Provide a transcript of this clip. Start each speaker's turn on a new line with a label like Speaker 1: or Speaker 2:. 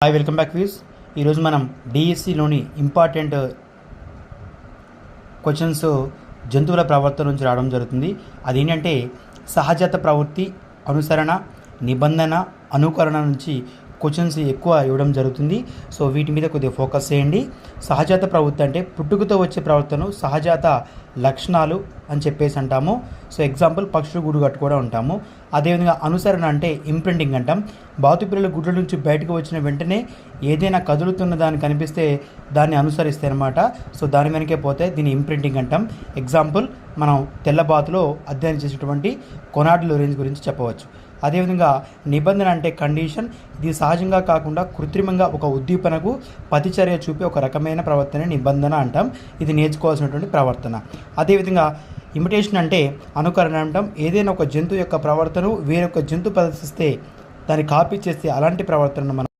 Speaker 1: Hi, welcome back views. ఈరోజు మనం డిఎస్సిలోని important questions జంతువుల ప్రవర్తన నుంచి రావడం జరుగుతుంది. అదేంటంటే సహజాత ప్రవృత్తి, అనుసరణ, నిబంధన, అనుకరణ నుంచి క్వశ్చన్స్ ఎక్కువ ఇవ్వడం జరుగుతుంది. సో వీటి మీద కొద్దిగా ఫోకస్ చేయండి. సహజాత ప్రవృత్తి అంటే పుట్టుకతో వచ్చే ప్రవర్తన సహజాత లక్షణాలు అని చెప్పేసి అంటాము. సో ఎగ్జాంపుల్ పక్షులు గూడు కట్టుకోవడం అంటాము. అదేవిధంగా అనుసరణ అంటే ఇంప్రింటింగ్ అంటాం. బాతు పిల్లలు గుడ్ల నుంచి బయటకు వచ్చిన వెంటనే ఏదైనా కదులుతున్న దాన్ని కనిపిస్తే దాన్ని అనుసరిస్తాయి అన్నమాట. సో దాని వెనకే పోతే దీన్ని ఇంప్రింటింగ్ అంటాం. ఎగ్జాంపుల్ మనం తెల్లబాతులో అధ్యయనం చేసేటువంటి కొనార్డ్ లోరెన్స్ గురించి చెప్పవచ్చు. అదేవిధంగా నిబంధన అంటే కండిషన్. ఇది సహజంగా కాకుండా కృత్రిమంగా ఒక ఉద్దీపనకు ప్రతిచర్య చూపే ఒక రకమైన ప్రవర్తన నిబంధన అంటాం. ఇది నేర్చుకోవాల్సినటువంటి ప్రవర్తన. అదేవిధంగా ఇమిటేషన్ అంటే అనుకరణ అంటాం. ఏదైనా ఒక జంతువు యొక్క ప్రవర్తన వేరొక జంతువు ప్రదర్శిస్తే దాన్ని కాపీ చేస్తే అలాంటి ప్రవర్తనను మనం